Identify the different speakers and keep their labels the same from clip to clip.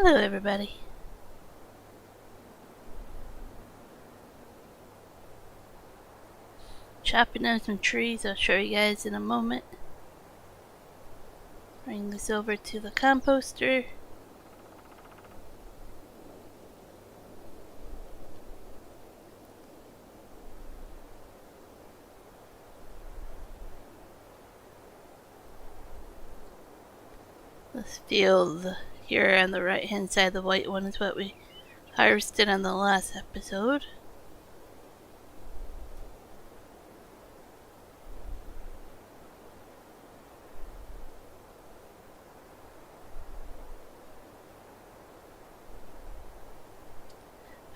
Speaker 1: Hello everybody. Chopping down some trees, I'll show you guys in a moment. Bring this over to the composter. This field here on the right hand side, the white one, is what we harvested on the last episode.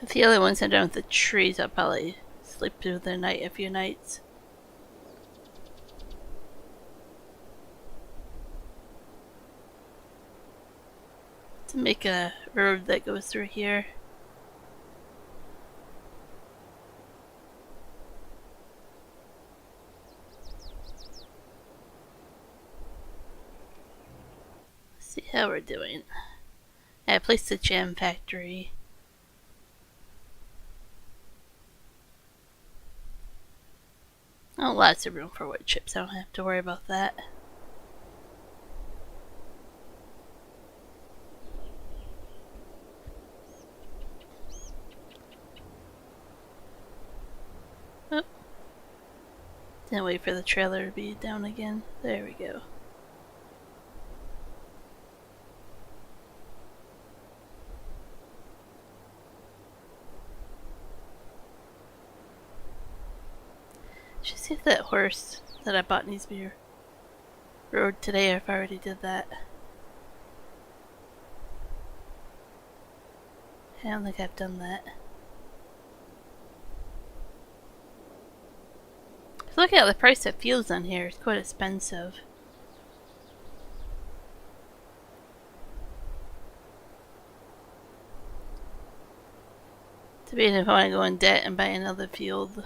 Speaker 1: If the other ones are done with the trees, I'll probably sleep through the night a few nights. To make a road that goes through here. Let's see how we're doing. I placed the jam factory. Oh, lots of room for wood chips. I don't have to worry about that. Oh. Didn't wait for the trailer to be down again. There we go. Should see if that horse that I bought needs to be rode today, or if I already did that. I don't think I've done that. Look at the price of fuels on here, it's quite expensive. Debating if I want to go in debt and buy another field.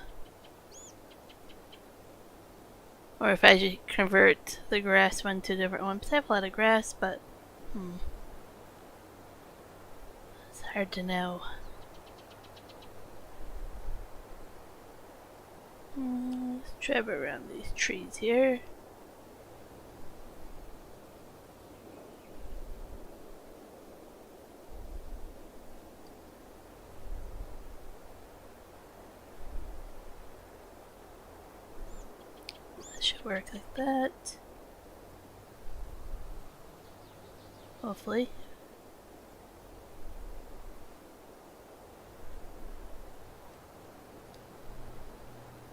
Speaker 1: Or if I should convert the grass one to a different one. Because I have a lot of grass, but it's hard to know. Let's drive around these trees here. That should work like that. Hopefully.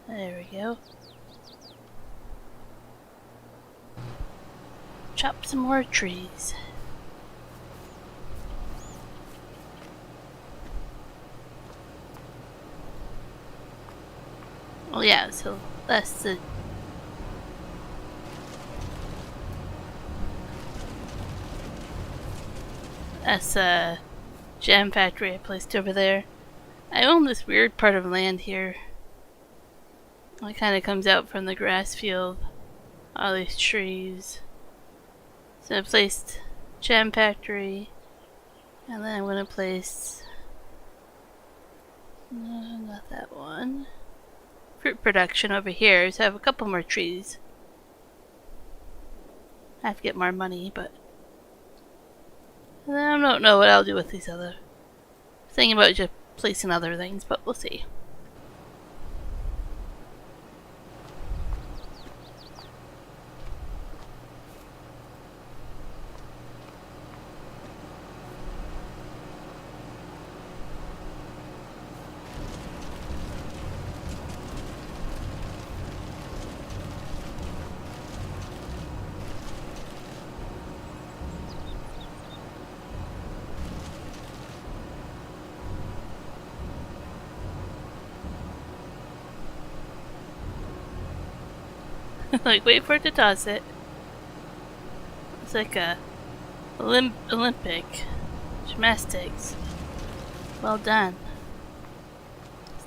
Speaker 1: There we go. Chop some more trees. Oh yeah, so that's the jam factory I placed over there. I own this weird part of land here. It kind of comes out from the grass field. All these trees. So I placed jam factory, and then I'm gonna place not that one. Fruit production over here. So I have a couple more trees. I have to get more money, but I don't know what I'll do with these other. Thinking about just placing other things, but we'll see. Like, wait for it to toss it. It's like a Olympic gymnastics. Well done.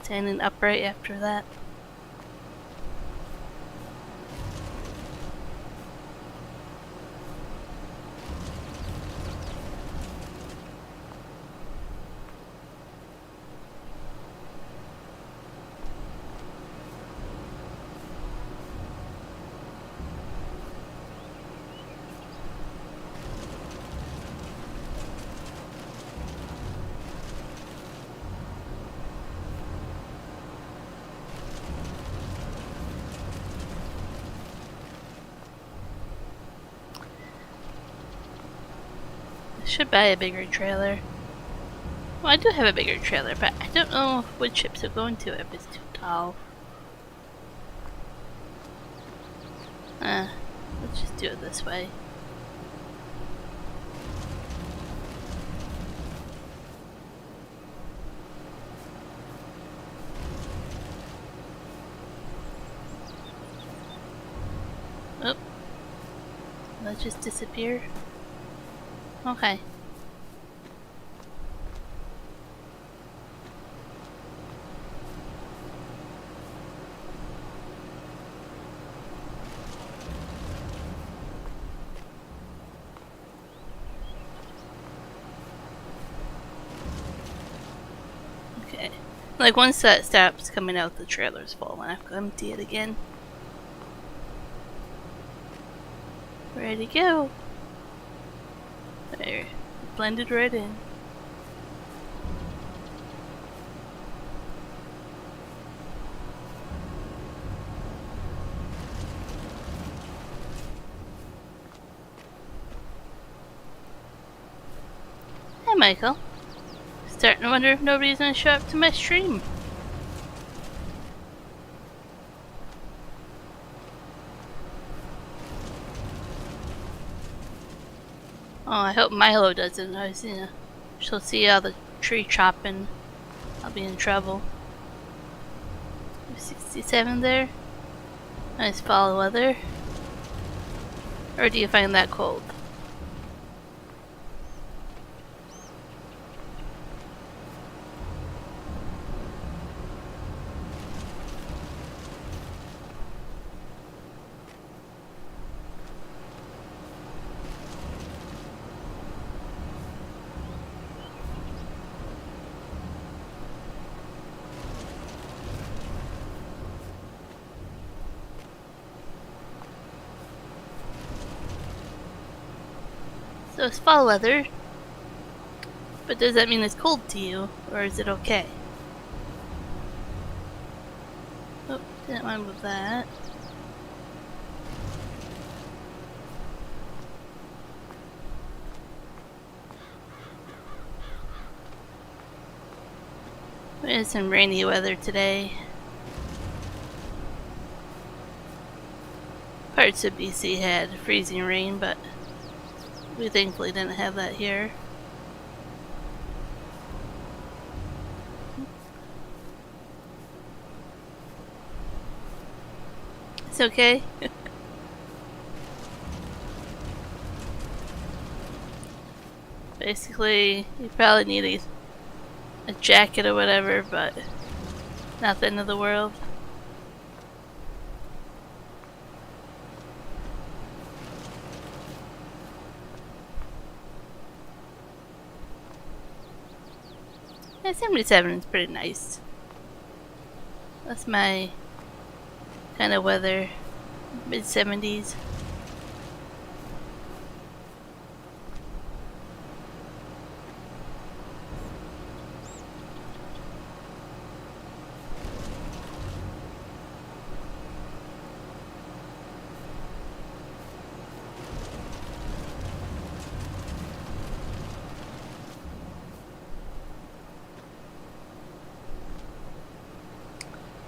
Speaker 1: Standing upright after that. Should buy a bigger trailer. Well, I do have a bigger trailer, but I don't know what chips will go into it if it's too tall. Let's just do it this way. Oh. Let's just disappear. Okay. Okay. Like once that stops coming out, the trailer's full, and I have to empty it again. Ready to go. There. Blended right in. Hi, Michael. Starting to wonder if nobody's gonna show up to my stream. Oh, I hope Milo doesn't. She'll see all the tree chopping. I'll be in trouble. 67 there. Nice fall weather. Or do you find that cold? So it's fall weather, but does that mean it's cold to you, or is it okay? Oh, didn't want to move that. We had some rainy weather today. Parts of BC had freezing rain, but we thankfully didn't have that here. It's okay. Basically, you probably need a jacket or whatever, but not the end of the world. Yeah, 77 is pretty nice. That's my kind of weather. Mid-70s.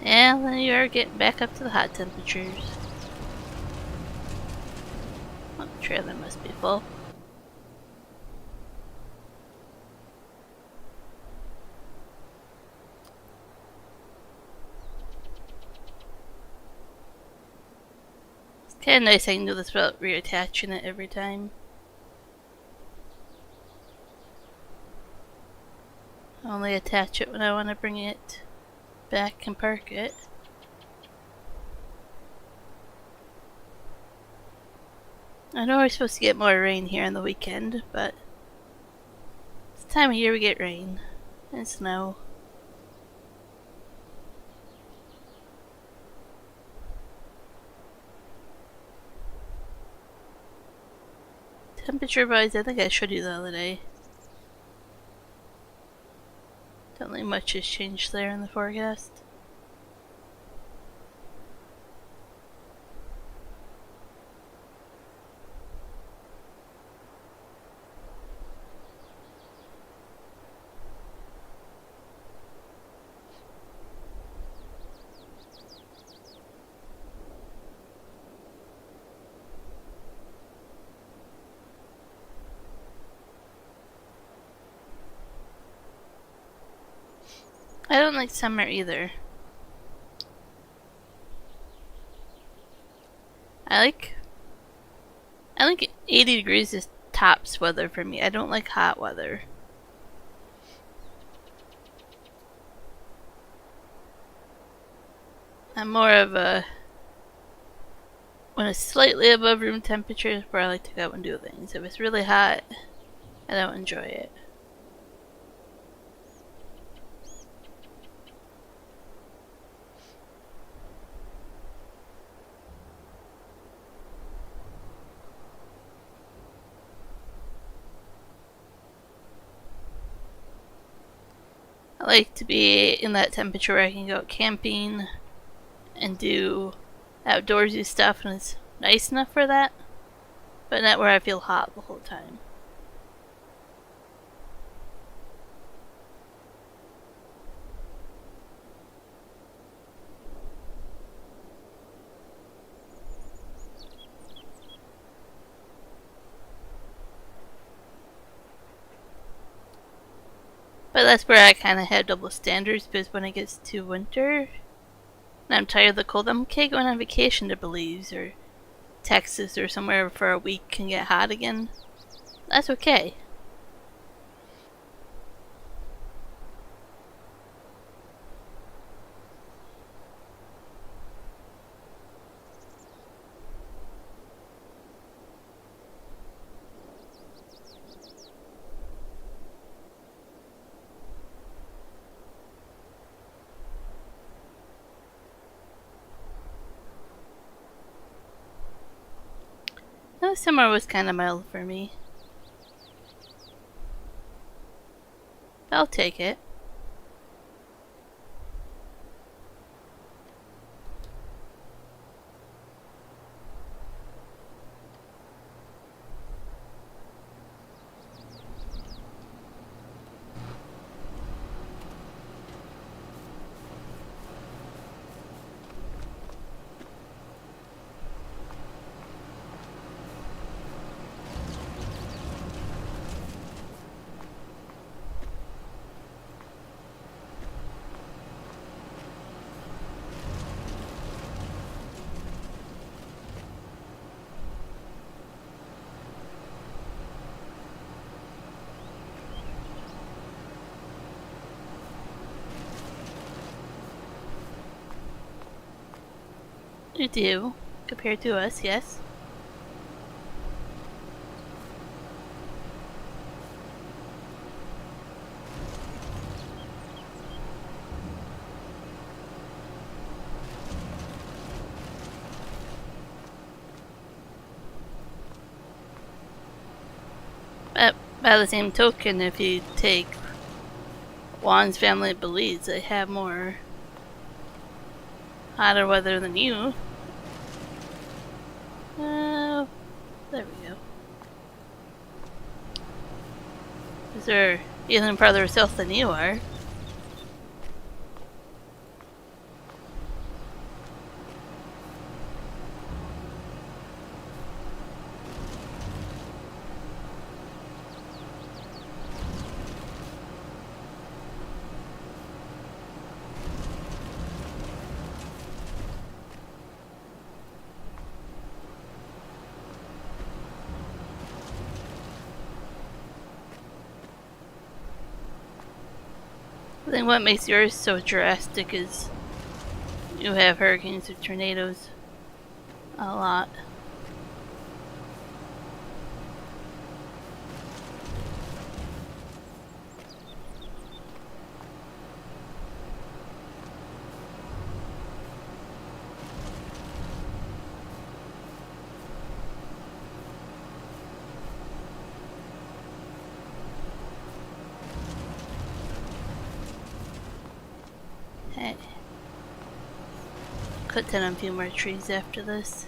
Speaker 1: Yeah, then you are getting back up to the hot temperatures. Oh, the trailer must be full. It's kind of nice I can do this without reattaching it every time. I only attach it when I want to bring it back and park it. I know we're supposed to get more rain here on the weekend, but it's the time of year we get rain and snow. Temperature wise, I think I showed you the other day. Don't think much has changed there in the forecast. I don't like summer either. I like 80 degrees is tops weather for me. I don't like hot weather. I'm more of a when it's slightly above room temperature is where I like to go and do things. If it's really hot, I don't enjoy it. I like to be in that temperature where I can go camping and do outdoorsy stuff and it's nice enough for that, but not where I feel hot the whole time. But that's where I kind of have double standards because when it gets to winter and I'm tired of the cold, I'm okay going on vacation to Belize or Texas or somewhere for a week and get hot again. That's okay. No, summer was kind of mild for me. I'll take it. You do, compared to us, yes. But by the same token, if you take Juan's family at Belize, they have more hotter weather than you. There we go. Because they're even farther south than you are. I think what makes yours so drastic is you have hurricanes or tornadoes a lot. Hey. Cut down a few more trees after this.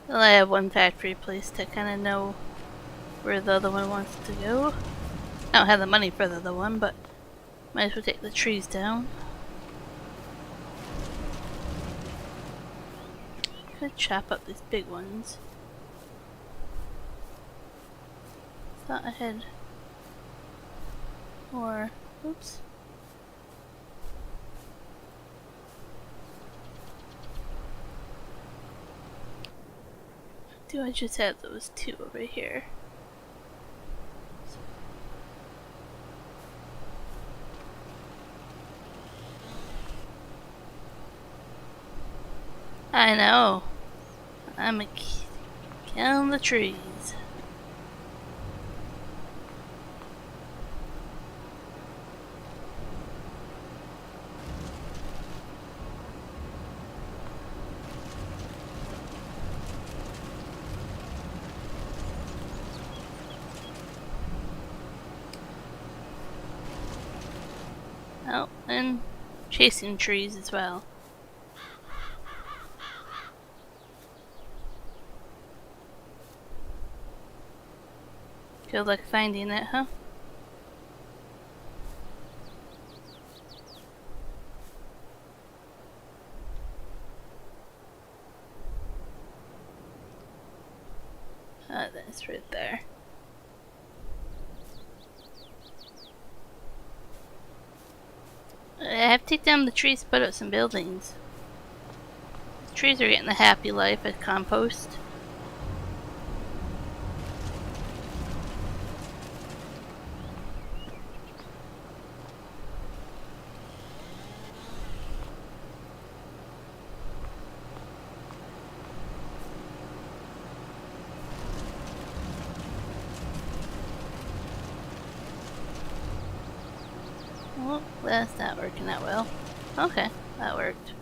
Speaker 1: Well, I have one factory place to kind of know where the other one wants to go. I don't have the money for the other one, but might as well take the trees down. Could chop up these big ones. Thought I had more. Oops. do I just have those two over here? I know. I'm killing the trees. Oh, and chasing trees as well. Good luck finding it, huh? Oh, that's right there. I have to take down the trees to put up some buildings. The trees are getting a happy life as compost. Well, that's not working that well. Okay, that worked.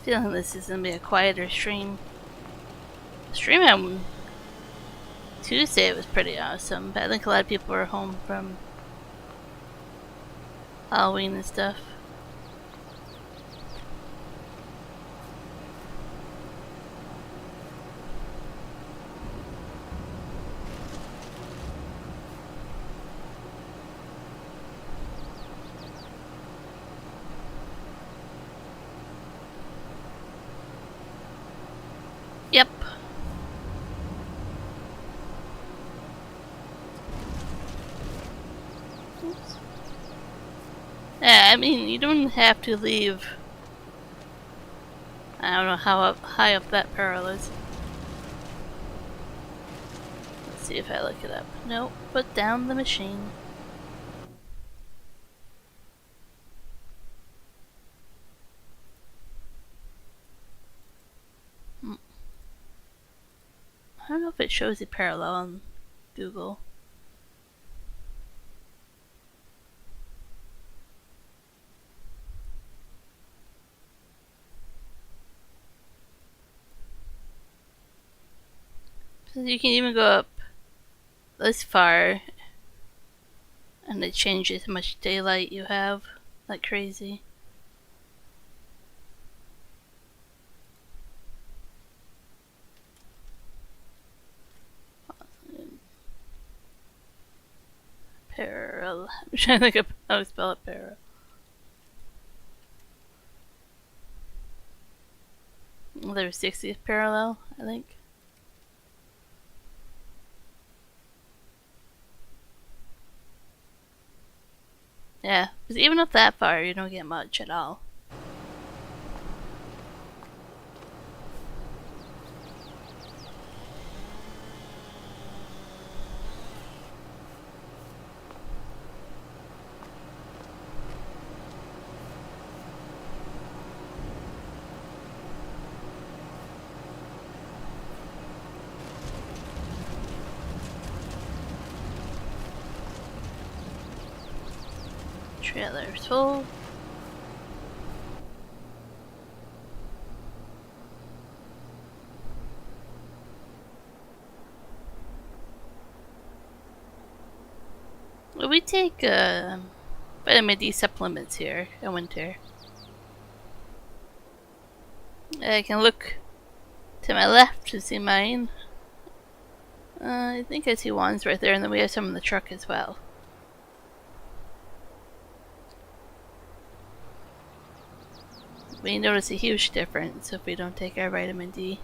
Speaker 1: Feeling this is gonna be a quieter stream. The stream on Tuesday was pretty awesome, but I think a lot of people were home from Halloween and stuff. Yep. Oops. Yeah, I mean, you don't have to leave. I don't know how high up that barrel is. Let's see if I look it up. Nope, put down the machine. I don't know if it shows the parallel on Google. So you can even go up this far and it changes how much daylight you have like crazy. Parallel. I'm trying to think of how to spell it. Parallel. There's 60th parallel, I think. Yeah, because even up that far, you don't get much at all. Trailer's full. We take vitamin D supplements here in winter. I can look to my left to see mine. I think I see ones right there, and then we have some in the truck as well. We notice a huge difference if we don't take our vitamin D.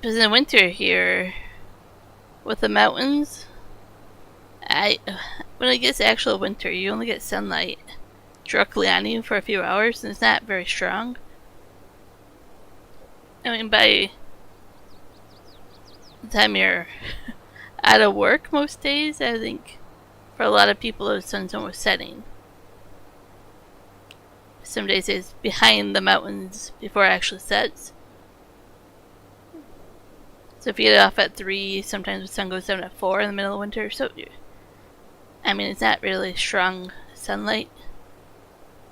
Speaker 1: Because in winter here, with the mountains, when it gets actual winter, you only get sunlight directly on you for a few hours, and it's not very strong. I mean, by the time you're out of work most days, I think for a lot of people the sun's almost setting. Some days it's behind the mountains before it actually sets. So if you get off at 3, sometimes the sun goes down at 4 in the middle of winter. So, I mean, it's not really strong sunlight.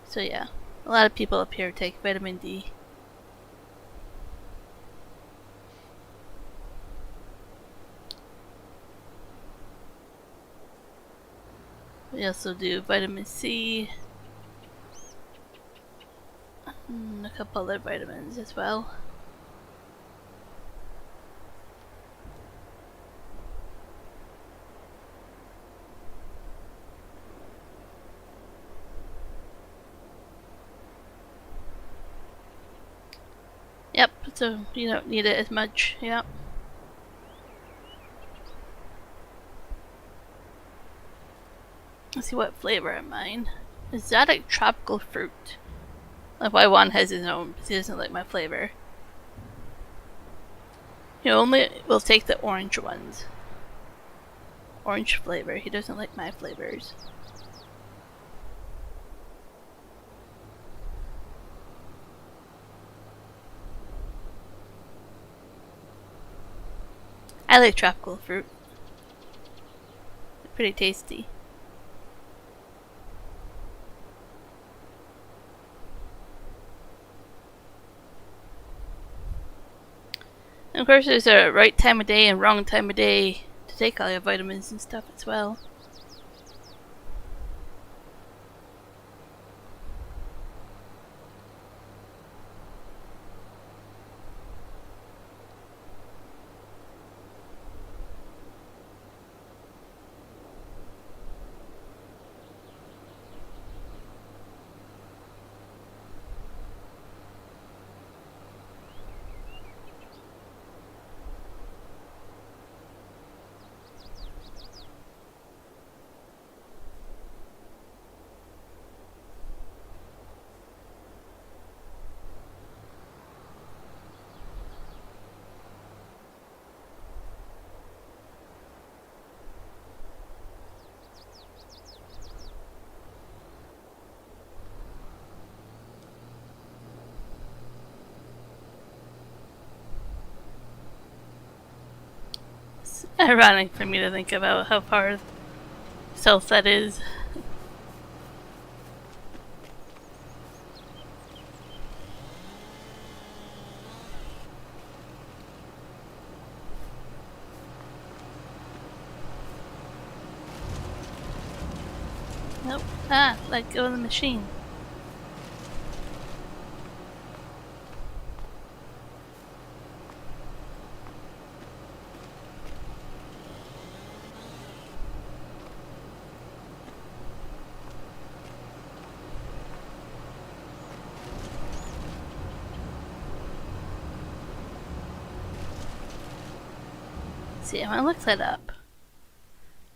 Speaker 1: So yeah, a lot of people up here take vitamin D. We also do vitamin C. And a couple other vitamins as well. Yep, so you don't need it as much, yep. Let's see what flavor of mine. Exotic tropical fruit. Like why one has his own, because he doesn't like my flavor. He only will take the orange ones. Orange flavor, he doesn't like my flavors. I like tropical fruit. They're pretty tasty. And of course there's a right time of day and wrong time of day to take all your vitamins and stuff as well. It's ironic for me to think about how far south that is. Nope. Ah, let go of the machine. See, I'm gonna look that up.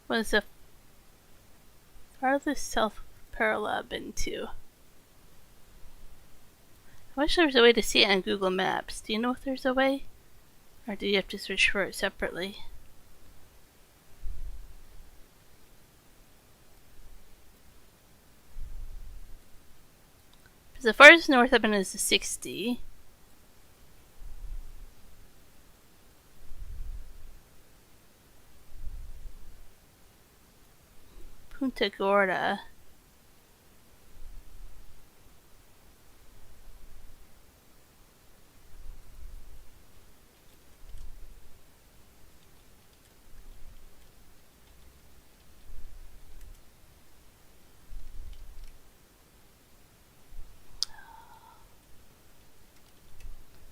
Speaker 1: What is the farthest south parallel been to? I wish there was a way to see it on Google Maps. Do you know if there's a way? Or do you have to search for it separately? Because the farthest north I've been is the 60. Punta Gorda.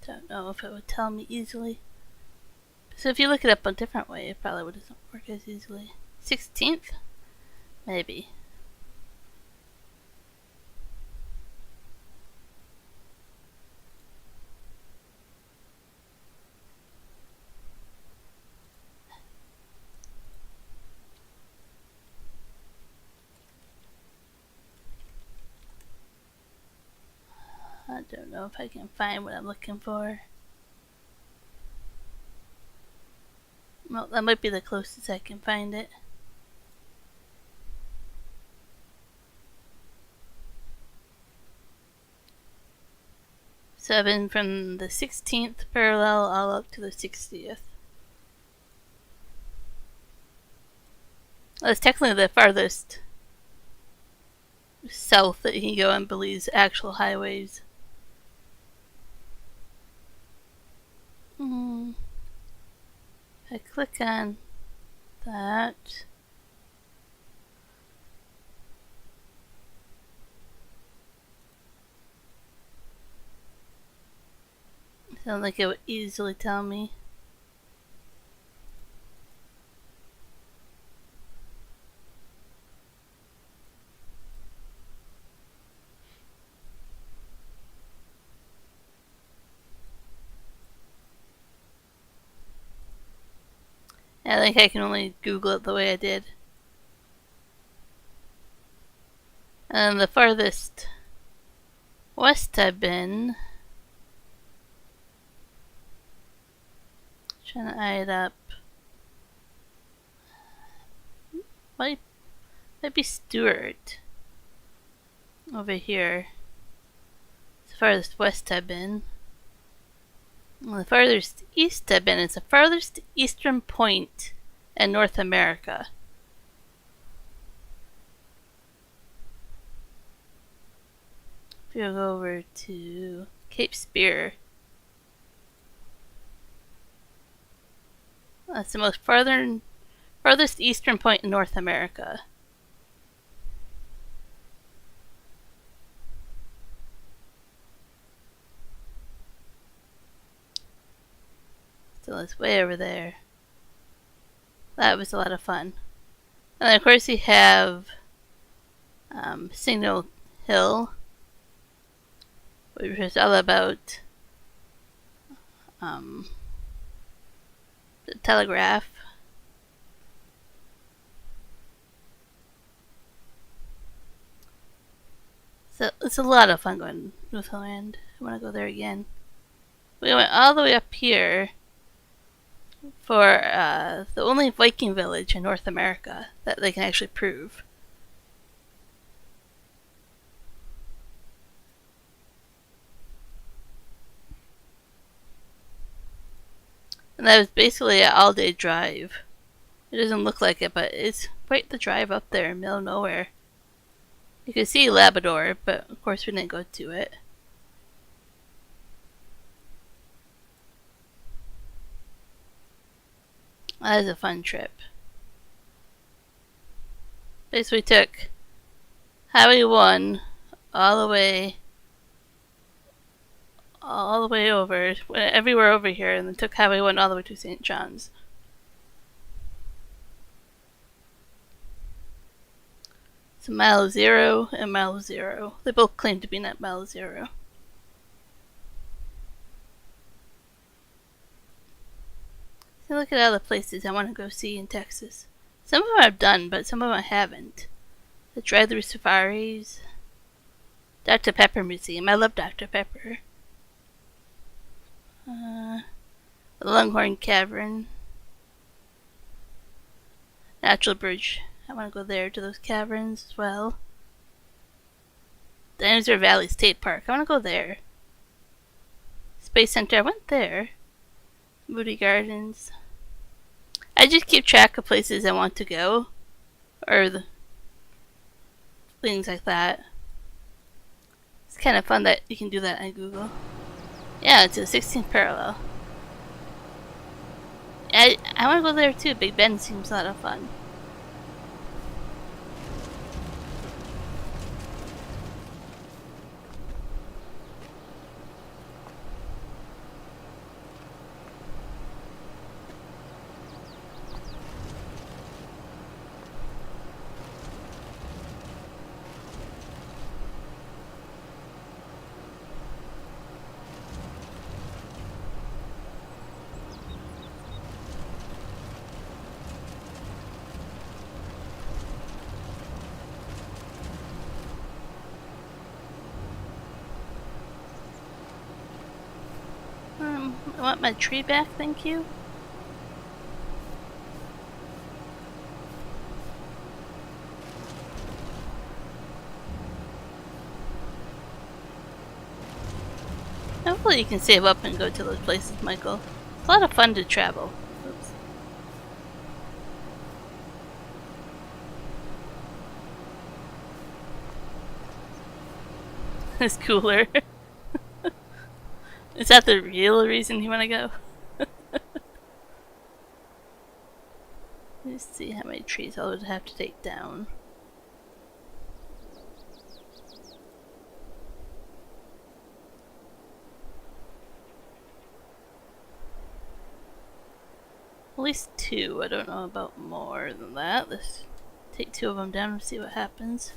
Speaker 1: Don't know if it would tell me easily. So if you look it up a different way, it probably wouldn't work as easily. 16th? Maybe. I don't know if I can find what I'm looking for. Well, that might be the closest I can find it. So I've been from the 16th parallel all up to the 60th. Well, it's technically the farthest south that you can go on Belize's actual highways. If I click on that, it sounds like it would easily tell me. I think I can only Google it the way I did. And the farthest west I've been, trying to eye it up, might be Stewart over here. It's the farthest west I've been. And the farthest east I've been is the farthest eastern point in North America. If you go over to Cape Spear, that's the most farthest eastern point in North America. So it's way over there. That was a lot of fun. And then of course you have Signal Hill, which is all about the telegraph. So it's a lot of fun going to Newfoundland. I want to go there again. We went all the way up here for the only Viking village in North America that they can actually prove. And that was basically an all-day drive. It doesn't look like it, but it's quite the drive up there in the middle of nowhere. You can see Labrador, but of course we didn't go to it. That was a fun trip. Basically took Highway 1 all the way over, everywhere over here, and then took Highway 1 all the way to St. John's. So Mile Zero and Mile Zero. They both claim to be net Mile Zero. So look at all the places I want to go see in Texas. Some of them I've done, but some of them I haven't. The drive-through safaris. Dr. Pepper Museum. I love Dr. Pepper. The Longhorn Cavern. Natural Bridge. I want to go there to those caverns as well. Dinosaur Valley State Park. I want to go there. Space Center. I went there. Moody Gardens. I just keep track of places I want to go. Or the things like that. It's kind of fun that you can do that on Google. Yeah, it's a 16th parallel. I want to go there too. Big Bend seems a lot of fun. want my tree back, thank you? Hopefully you can save up and go to those places, Michael. It's a lot of fun to travel. Oops. It's cooler. Is that the real reason you want to go? Let's see how many trees I would have to take down. At least 2. I don't know about more than that. Let's take 2 of them down and see what happens.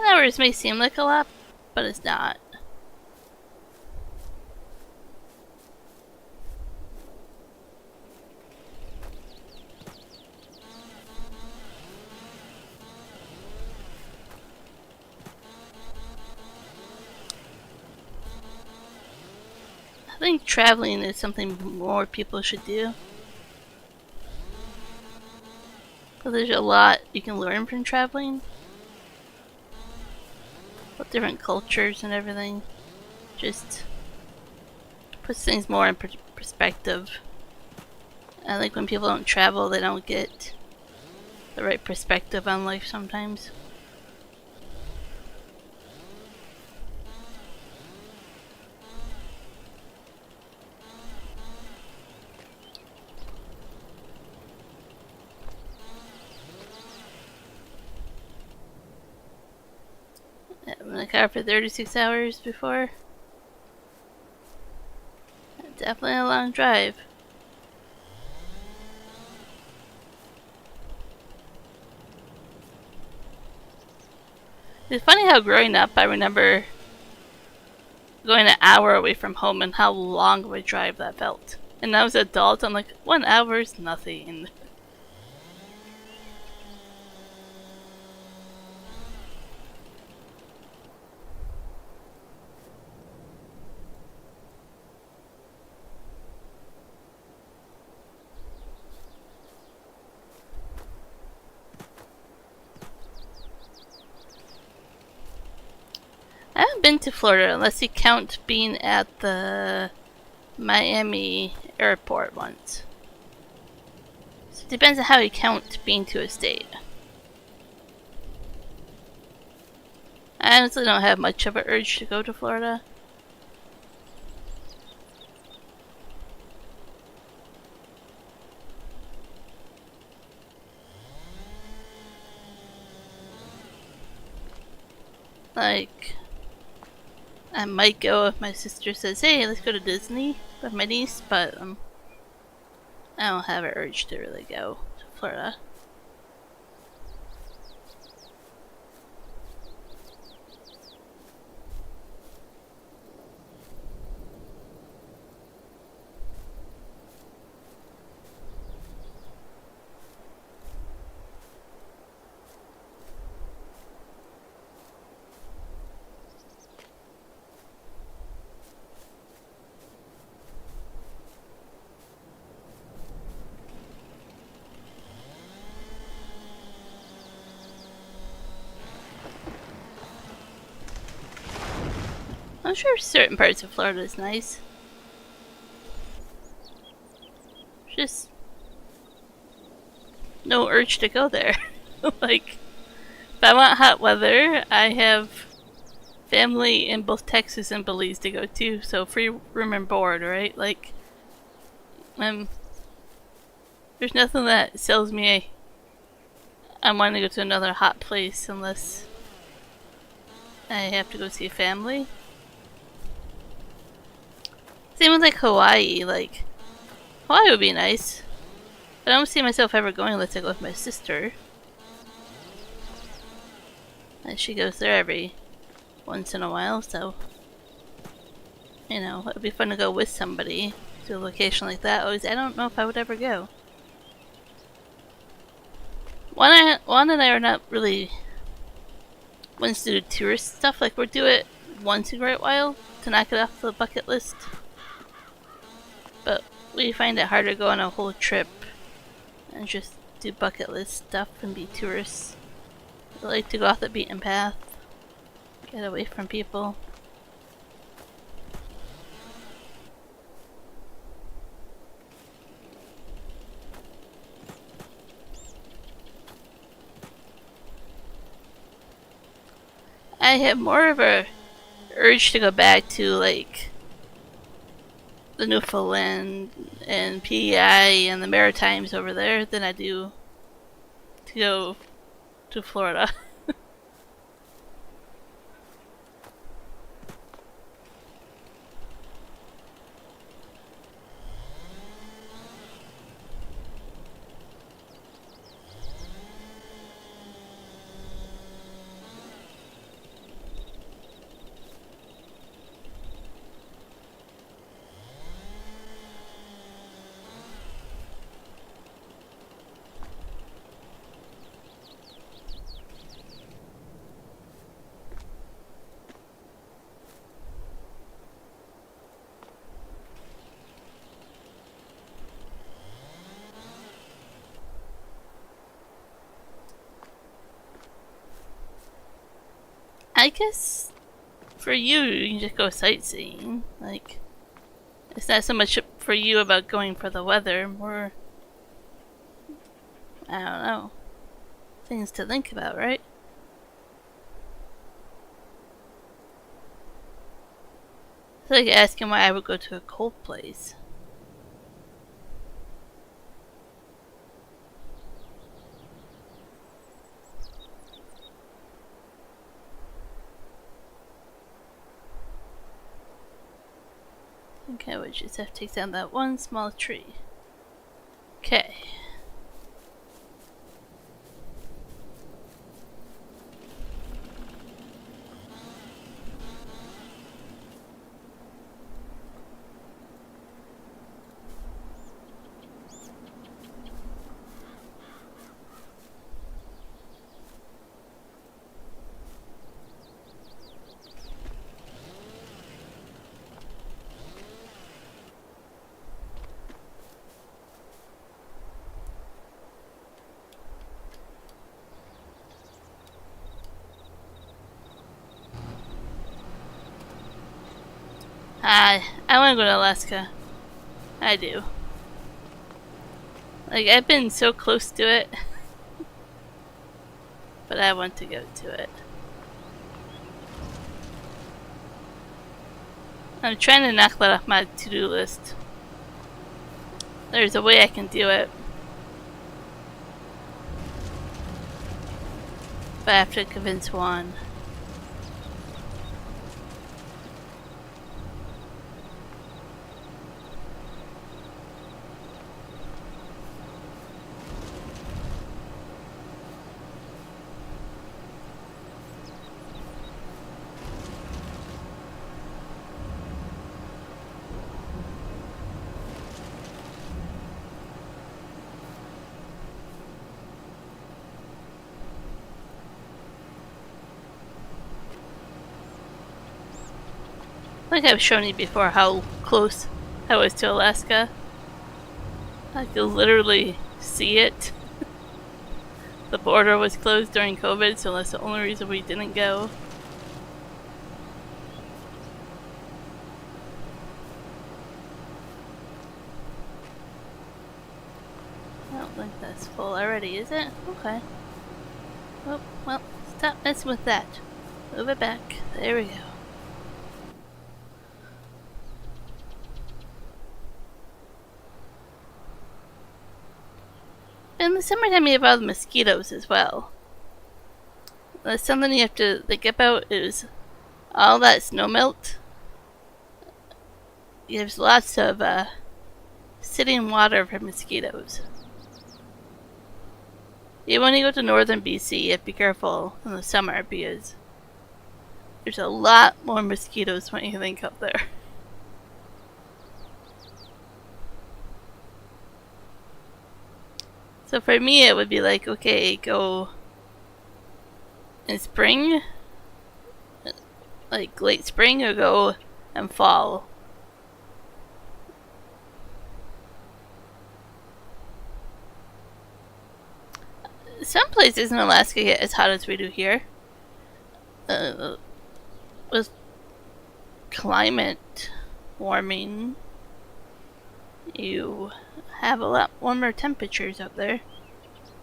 Speaker 1: Hours may seem like a lot, but it's not. I think traveling is something more people should do. Because there's a lot you can learn from traveling. With different cultures and everything. Just puts things more in perspective. I think when people don't travel, they don't get the right perspective on life sometimes. I'm in the car for 36 hours before. Definitely a long drive. It's funny how growing up I remember going an hour away from home and how long of a drive that felt. And now as an adult I'm like, 1 hour is nothing. I haven't been to Florida unless you count being at the Miami airport once. So it depends on how you count being to a state. I honestly don't have much of an urge to go to Florida. Like, I might go if my sister says, hey, let's go to Disney with my niece, but I don't have an urge to really go to Florida. I'm sure certain parts of Florida is nice. Just no urge to go there. Like, if I want hot weather, I have family in both Texas and Belize to go to, so free room and board, right? Like, there's nothing that sells me I want to go to another hot place unless I have to go see family. Same with like Hawaii, like Hawaii would be nice. But I don't see myself ever going unless I go with my sister. And she goes there every once in a while, so you know, it'd be fun to go with somebody. to a location like that, I don't know if I would ever go. Juan and I are not really ones to do tourist stuff. Like, we'll do it once in a great while to knock it off the bucket list. But we find it harder to go on a whole trip and just do bucket list stuff and be tourists. We like to go off the beaten path, get away from people. I have more of a urge to go back to, like, the Newfoundland and PEI and the Maritimes over there than I do to go to Florida. I guess for you, you can just go sightseeing. Like, it's not so much for you about going for the weather, more, I don't know, things to think about, right? It's like asking why I would go to a cold place. Okay, we just have to take down that one small tree. Okay. I want to go to Alaska. I do. Like, I've been so close to it. But I want to go to it. I'm trying to knock that off my to-do list. There's a way I can do it. But I have to convince Juan. Like I've shown you before how close I was to Alaska. I could literally see it. The border was closed during COVID, so that's the only reason we didn't go. I don't think that's full already, is it? Okay. Oh, well, stop messing with that. Move it back. There we go. In the summertime, you have all the mosquitoes as well. That's something you have to think about is all that snow melt. There's lots of sitting water for mosquitoes. You want to go to northern BC, you have to be careful in the summer because there's a lot more mosquitoes than you think up there. So for me, it would be like, okay, go in spring, like late spring, or go in fall. Some places in Alaska get as hot as we do here. With climate warming, you have a lot warmer temperatures up there.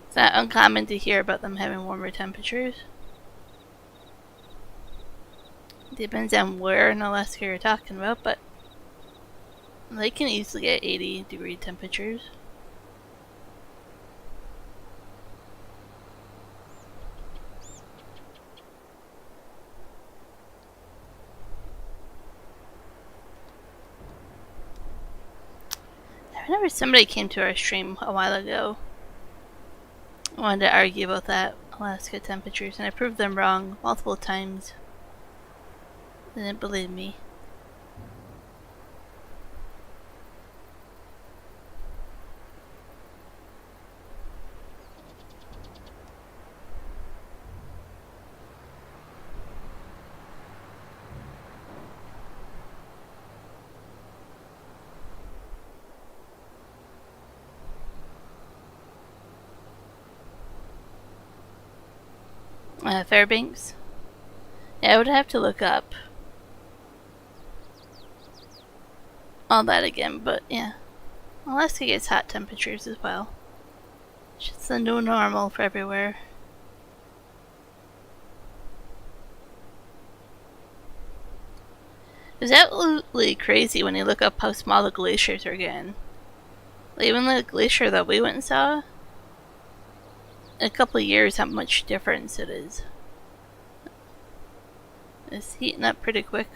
Speaker 1: It's not uncommon to hear about them having warmer temperatures. Depends on where in Alaska you're talking about, but they can easily get 80-degree temperatures. I remember somebody came to our stream a while ago. I wanted to argue about that Alaska temperatures, and I proved them wrong multiple times. They didn't believe me. Fairbanks? Yeah, I would have to look up all that again, but yeah. Alaska gets hot temperatures as well. It's just the new normal for everywhere. It's absolutely crazy when you look up how small the glaciers are getting. Like, even the glacier that we went and saw, in a couple of years, how much difference it is. It's heating up pretty quick.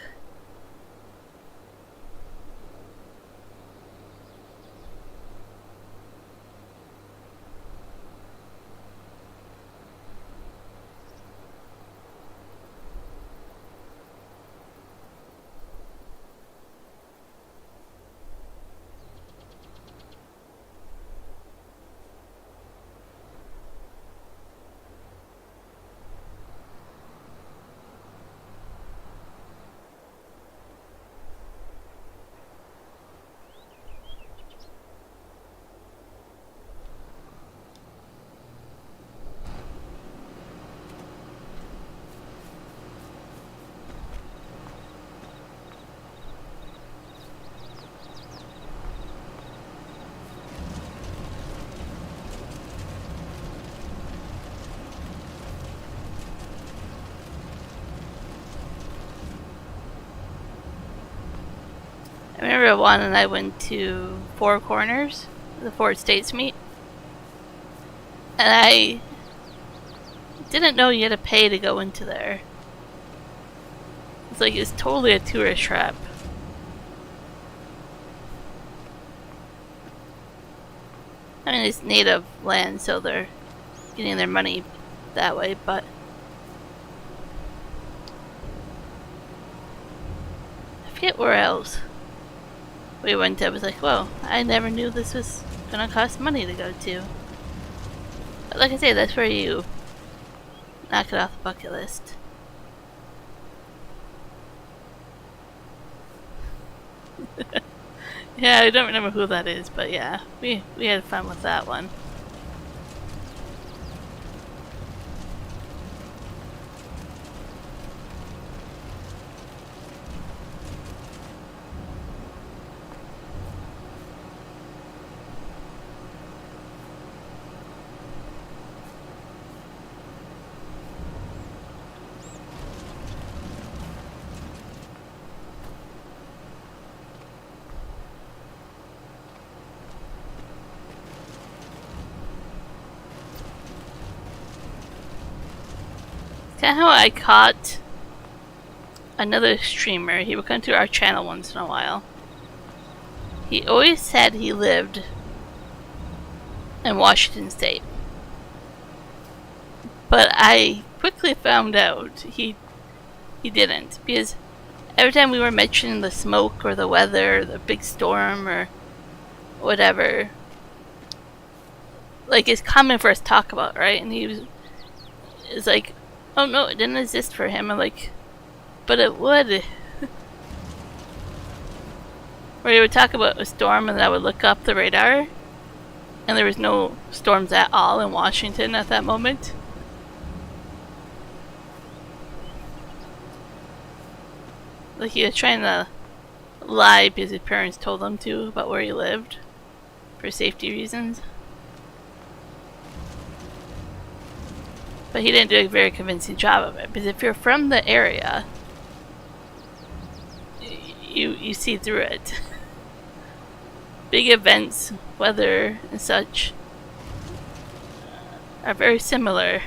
Speaker 1: I remember Juan and I went to Four Corners, the Four States meet, and I didn't know you had to pay to go into there. It's like it's totally a tourist trap. I mean, it's native land, so they're getting their money that way, but I forget where else we went. I was like, whoa, I never knew this was gonna cost money to go to. But like I say, that's where you knock it off the bucket list. Yeah, I don't remember who that is, but yeah, we had fun with that one. Kind of how I caught another streamer. He would come to our channel once in a while. He always said he lived in Washington State, but I quickly found out he didn't, because every time we were mentioning the smoke or the weather or the big storm or whatever, like it's common for us to talk about, right? And is like, oh no, it didn't exist for him. I'm like, but it would. Where he would talk about a storm, and I would look up the radar, and there was no storms at all in Washington at that moment. Like he was trying to lie because his parents told him to about where he lived for safety reasons. But he didn't do a very convincing job of it, because if you're from the area, you see through it. Big events, weather, and such are very similar.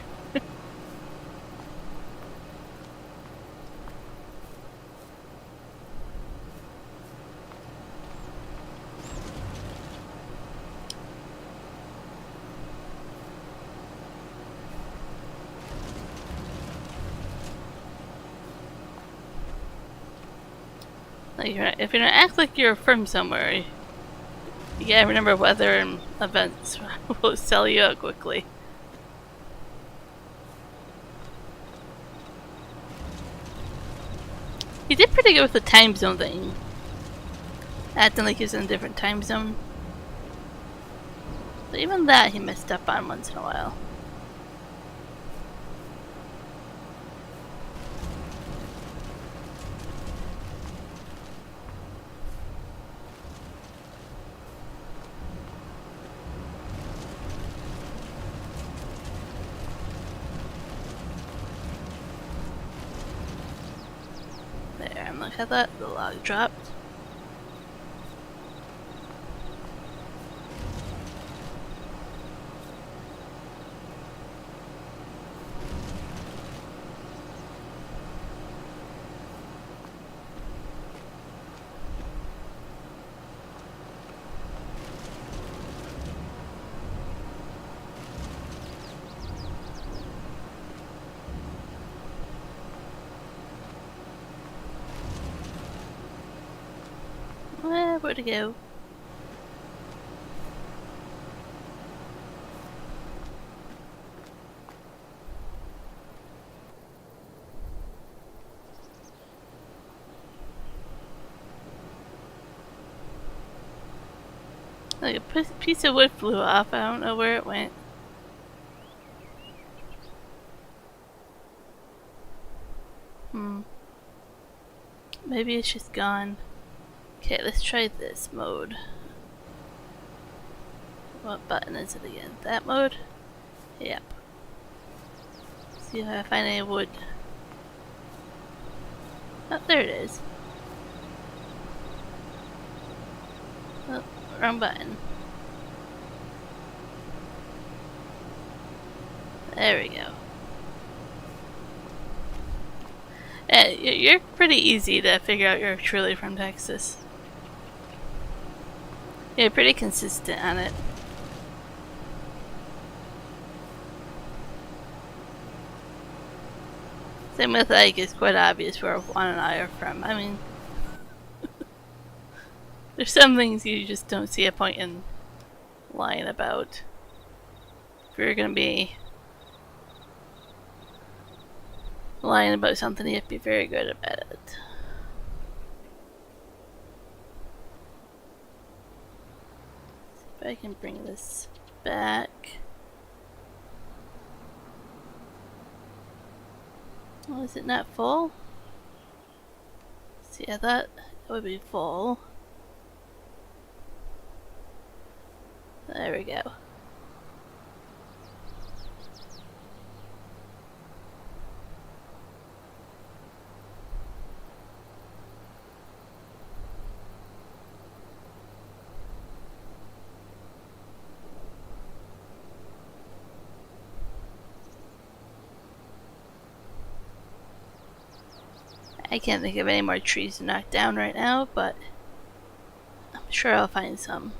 Speaker 1: Like if you're gonna act like you're from somewhere, you gotta remember weather and events will sell you out quickly. He did pretty good with the time zone thing. Acting like he was in a different time zone. But even that he messed up on once in a while. There, and look at that, the log dropped. Where to go? Like a piece of wood flew off. I don't know where it went. Maybe it's just gone. Okay, let's try this mode. What button is it again? That mode? Yep. See if I find any wood. Oh, there it is. Oh, wrong button. There we go. Yeah, you're pretty easy to figure out you're truly from Texas. You're pretty consistent on it. Same with like, it's quite obvious where Juan and I are from. I mean, there's some things you just don't see a point in lying about. If you're gonna be lying about something, you have to be very good about it. See if I can bring this back. Oh, is it not full? See, I thought it would be full. There we go. I can't think of any more trees to knock down right now, but I'm sure I'll find some.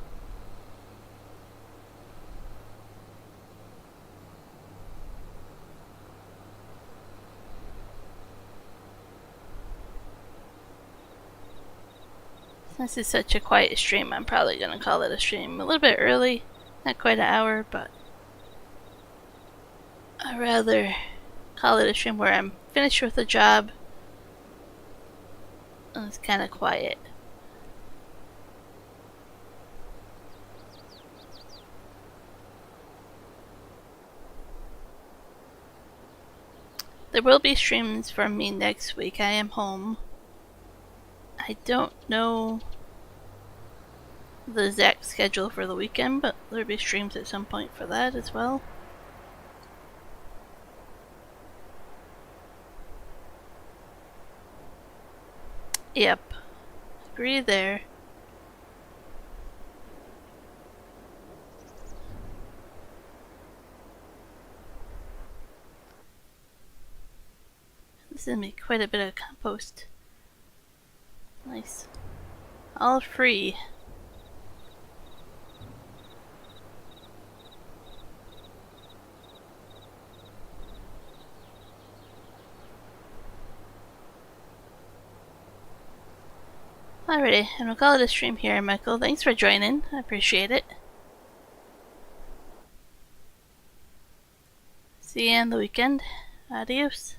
Speaker 1: Since it's such a quiet stream, I'm probably gonna call it a stream. A little bit early, not quite an hour, but I'd rather call it a stream where I'm finished with the job and it's kind of quiet. There will be streams from me next week. I am home. I don't know the exact schedule for the weekend, but there'll be streams at some point for that as well. Yep. Agree there. This is gonna be quite a bit of compost. Nice. All free. Alrighty, and we'll call it a stream here, Michael. Thanks for joining. I appreciate it. See you on the weekend. Adios.